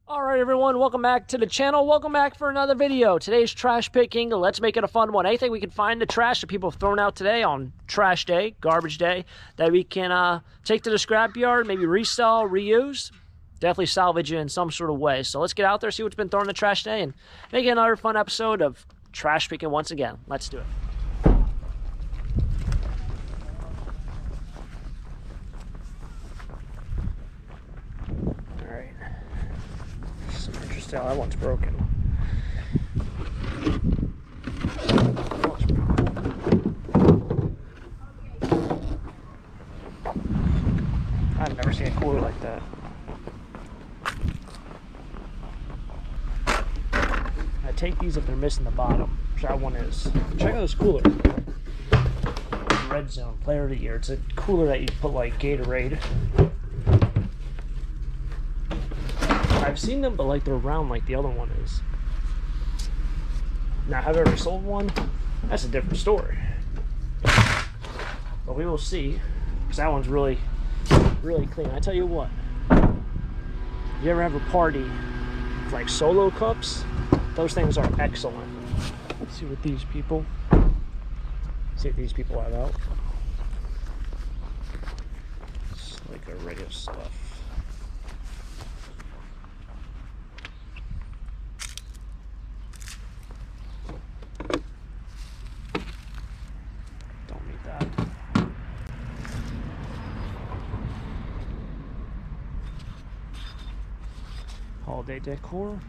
Alright everyone, welcome back to the channel. Welcome back for another video. Today's trash picking. Let's make it a fun one. Anything we can find in the trash that people have thrown out today on trash day, garbage day, that we can take to the scrapyard, maybe resell, reuse. Definitely salvage it in some sort of way. So let's get out there, see what's been thrown in the trash today, and make it another fun episode of trash picking once again. Let's do it. Interesting, that one's broken. I've never seen a cooler like that. I take these if they're missing the bottom, which that one is. Check out this cooler. Red Zone Player of the Year. It's a cooler that you put like Gatorade. I've seen them, but like they're round like the other one is. Now, have I ever sold one? That's a different story. But we will see, because that one's really clean. I tell you what, you ever have a party with like solo cups? Those things are excellent. Let's see what these people have out. It's like a radio stuff. Holiday decor.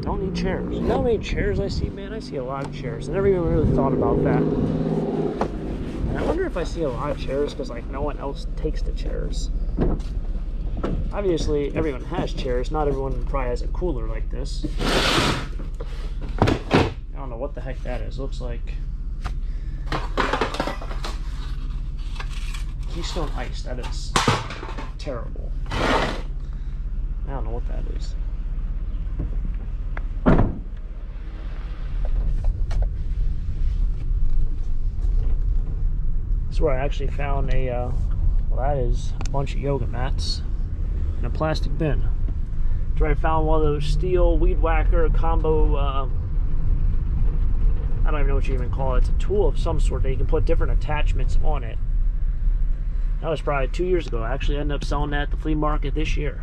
Don't need chairs. You know how many chairs I see, man? I see a lot of chairs. I never even really thought about that. And I wonder if I see a lot of chairs because like no one else takes the chairs. Obviously, everyone has chairs. Not everyone probably has a cooler like this. I don't know what the heck that is. Looks like Keystone Ice. That is terrible. I don't know what that is. This is where I actually found a, well, that is a bunch of yoga mats in a plastic bin. That's where I found one of those steel weed whacker combo, I don't even know what you even call it. It's a tool of some sort that you can put different attachments on it. That was probably 2 years ago. I actually ended up selling that at the flea market this year.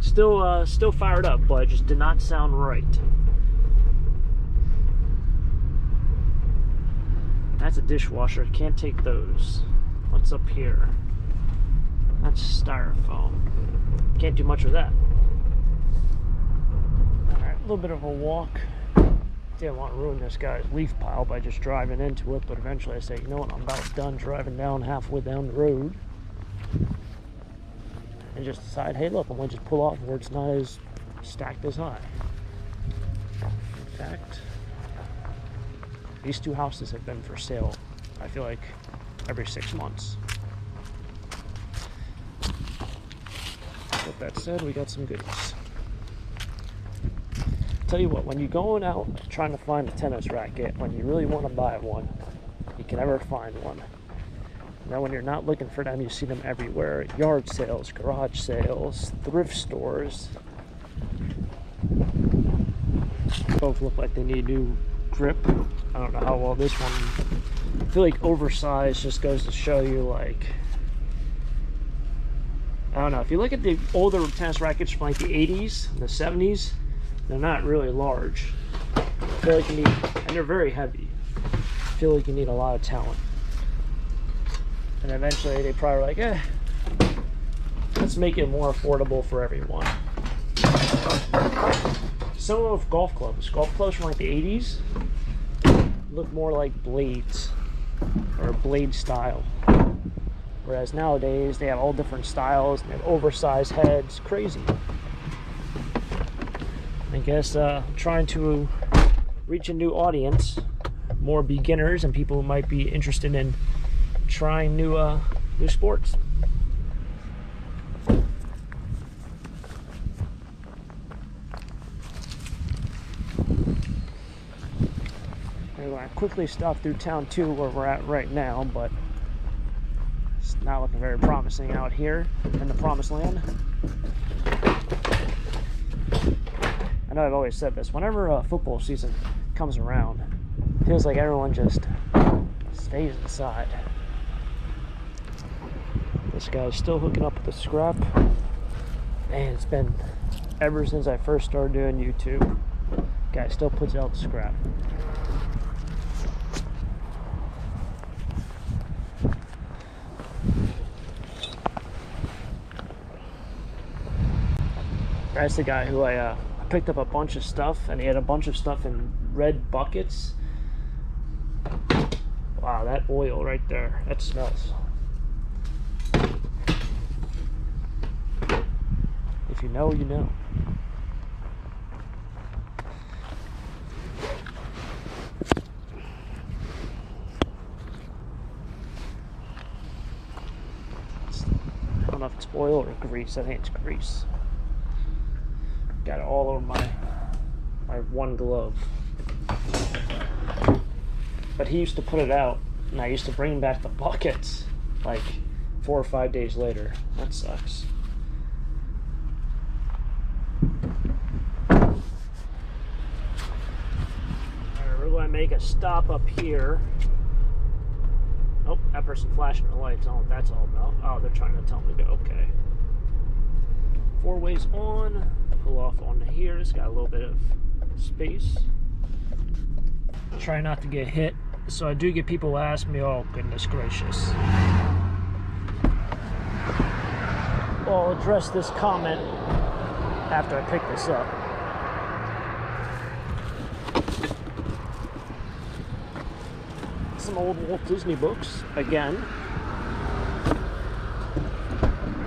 Still fired up, but it just did not sound right. That's a dishwasher. Can't take those. What's up here? That's styrofoam. Can't do much with that. Alright, a little bit of a walk. Didn't want to ruin this guy's leaf pile by just driving into it, but eventually I say, you know what, I'm about done driving down halfway down the road. And just decide, hey look, I'm going to just pull off where it's not as stacked as high. In fact, these two houses have been for sale, I feel like, every 6 months. With that said, we got some goodies. Tell you what, when you're going out trying to find a tennis racket, when you really want to buy one, you can never find one. And then when you're not looking for them, you see them everywhere. Yard sales, garage sales, thrift stores. Both look like they need new grip. I don't know how well this one, I feel like oversized just goes to show you like, I don't know, if you look at the older tennis rackets from like the 80s and the 70s, they're not really large. I feel like you need, and they're very heavy. I feel like you need a lot of talent. And eventually they probably were like, let's make it more affordable for everyone. Some of golf clubs from like the 80s look more like blades or blade style. Whereas nowadays they have all different styles and they have oversized heads. Crazy. I guess trying to reach a new audience, more beginners and people who might be interested in trying new sports. I'm going to quickly stop through town 2 where we're at right now, but It's not looking very promising out here in the promised land. I know I've always said this, whenever football season comes around, it feels like everyone just stays inside. This guy's still hooking up with the scrap. Man, it's been ever since I first started doing YouTube. Guy still puts out the scrap. That's the guy who I picked up a bunch of stuff, and he had a bunch of stuff in red buckets. Wow, that oil right there, that smells. If you know, you know. I don't know if it's oil or grease. I think it's grease. Got it all over my one glove. But he used to put it out, and I used to bring back the buckets like 4 or 5 days later. That sucks. Alright, we're going to make a stop up here. Oh, that person flashing the lights. I don't know what that's all about. Oh, they're trying to tell me to go. Okay. 4 ways on. Pull off onto here. It's got a little bit of space. Try not to get hit. So I do get people ask me, oh goodness gracious. Well, I'll address this comment after I pick this up. Some old Walt Disney books again.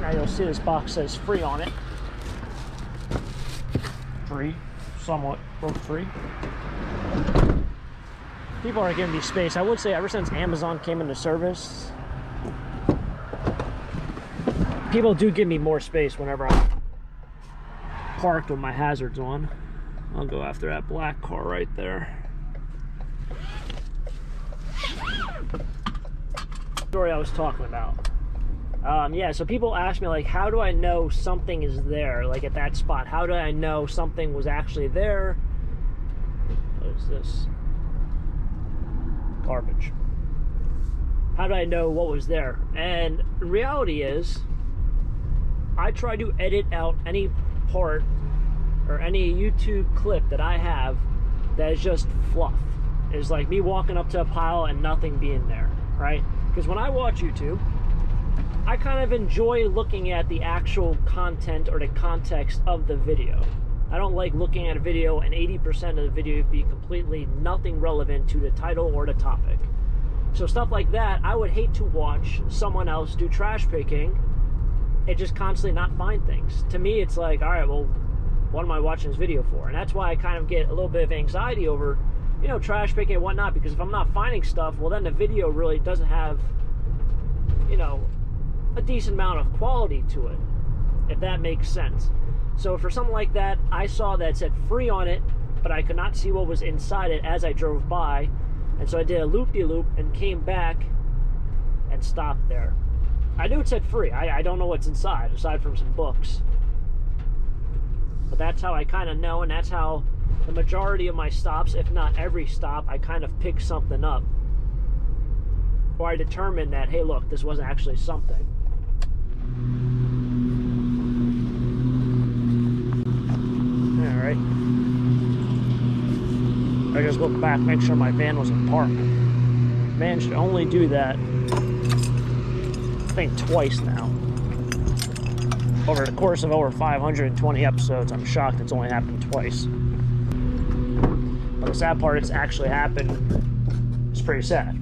Now you'll see this box says free on it. Free, somewhat both free. People aren't giving me space. I would say ever since Amazon came into service, people do give me more space whenever I'm parked with my hazards on. I'll go after that black car right there. Story I was talking about. Yeah, so people ask me, like, how do I know something is there, like at that spot? How do I know something was actually there? What is this? Garbage. How do I know what was there? And the reality is, I try to edit out any part or any YouTube clip that I have that is just fluff. It's like me walking up to a pile and nothing being there, right? Because when I watch YouTube, I kind of enjoy looking at the actual content or the context of the video. I don't like looking at a video and 80% of the video be completely nothing relevant to the title or the topic. So stuff like that, I would hate to watch someone else do trash picking and just constantly not find things. To me, it's like, all right, well, what am I watching this video for? And that's why I kind of get a little bit of anxiety over, you know, trash picking and whatnot, because if I'm not finding stuff, well, then the video really doesn't have, you know, a decent amount of quality to it, if that makes sense. So for something like that, I saw that it said free on it, but I could not see what was inside it as I drove by. And so I did a loop-de-loop and came back and stopped there. I knew it said free. I don't know what's inside, aside from some books. But that's how I kind of know, and that's how the majority of my stops, if not every stop, I kind of pick something up. Or I determine that, hey, look, this wasn't actually something. Alright. I just look back, make sure my van was in park. Van should only do that, I think, twice now. Over the course of over 520 episodes, I'm shocked it's only happened twice. But the sad part, it's actually happened. It's pretty sad.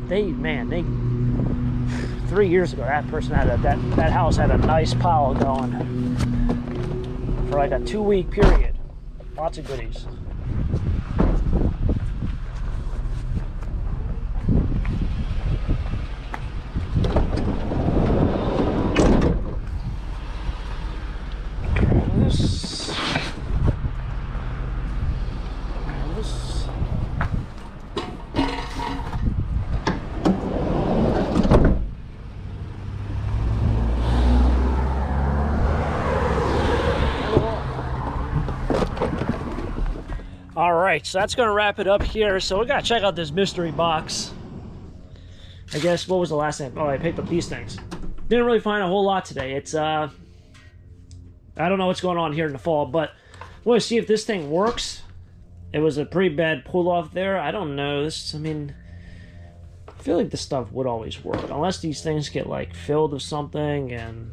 They 3 years ago, that person had that house had a nice pile going for like a 2-week period. Lots of goodies. right, so that's going to wrap it up here. So we got to check out this mystery box. I guess, what was the last thing? Oh, I picked up these things. Didn't really find a whole lot today. It's, I don't know what's going on here in the fall, but I want to see if this thing works. It was a pretty bad pull-off there. I don't know. This, I mean, I feel like this stuff would always work. Unless these things get, like, filled with something and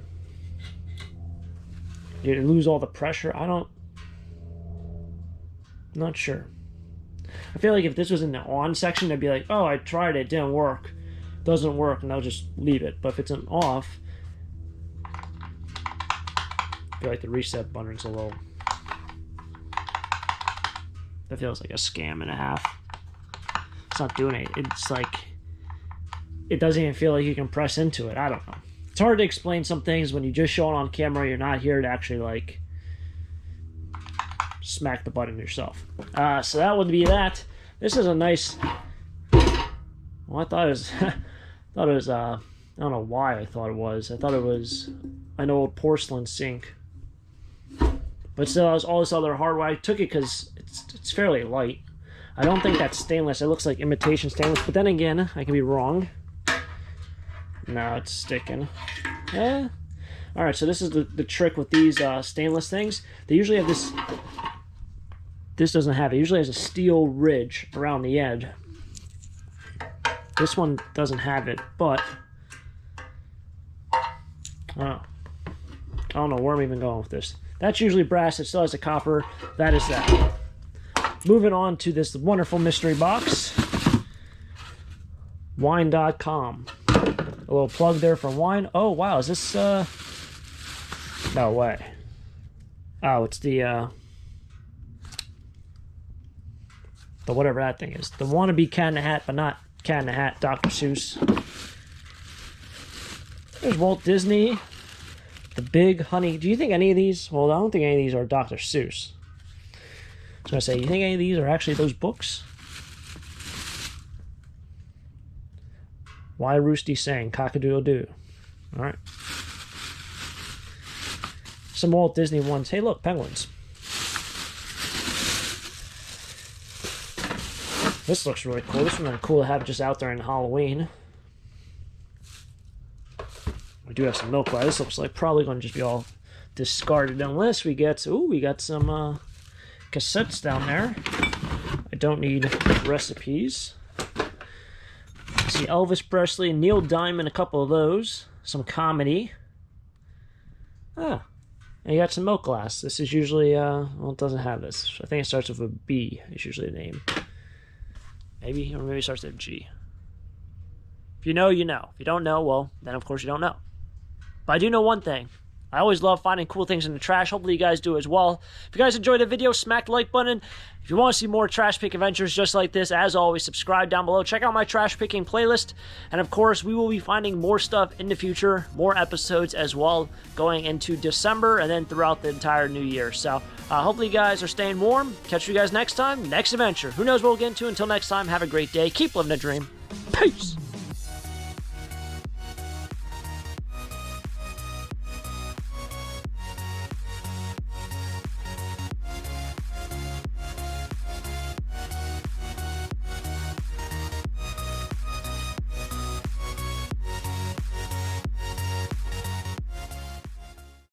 you lose all the pressure. I'm not sure. I feel like if this was in the on section, they'd be like, oh, I tried it, it didn't work. Doesn't work, and they'll just leave it. But if it's an off, I feel like the reset button's a little... That feels like a scam and a half. It's not doing it. It's like... It doesn't even feel like you can press into it. I don't know. It's hard to explain some things when you just show it on camera. You're not here to actually, like, smack the button yourself. So that would be that. This is a nice... Well, I thought it was... I don't know why I thought it was. I thought it was an old porcelain sink. But still, it was all this other hardware. I took it because it's fairly light. I don't think that's stainless. It looks like imitation stainless. But then again, I can be wrong. No, it's sticking. Yeah. Alright, so this is the trick with these stainless things. They usually have this... This doesn't have it. It usually has a steel ridge around the edge. This one doesn't have it, but... I don't know where I'm even going with this. That's usually brass. It still has a copper. That is that. Moving on to this wonderful mystery box. Wine.com. A little plug there for wine. Oh, wow. Is this... No way. Oh, it's the whatever that thing is. The wannabe Cat in the Hat, but not Cat in the Hat, Dr. Seuss. There's Walt Disney. The Big Honey. Do you think any of these... Well, I don't think any of these are Dr. Seuss. I was going to say, you think any of these are actually those books? Why Roosty sang cock-a-doodle-doo. Alright. Some Walt Disney ones. Hey, look, penguins. This looks really cool. This would be cool to have just out there in Halloween. We do have some milk. This looks like probably going to just be all discarded unless we get... Ooh, we got some cassettes down there. I don't need recipes. I see Elvis Presley, Neil Diamond, a couple of those. Some comedy. Ah. And you got some milk glass. This is usually... well, it doesn't have this. I think it starts with a B. It's usually the name. Maybe, or maybe it starts with a G. If you know, you know. If you don't know, well, then of course you don't know. But I do know one thing. I always love finding cool things in the trash. Hopefully you guys do as well. If you guys enjoyed the video, smack the like button. If you want to see more trash pick adventures just like this, as always, subscribe down below. Check out my trash picking playlist. And of course, we will be finding more stuff in the future, more episodes as well, going into December and then throughout the entire new year. So hopefully you guys are staying warm. Catch you guys next time, next adventure. Who knows what we'll get into. Until next time, have a great day. Keep living a dream. Peace.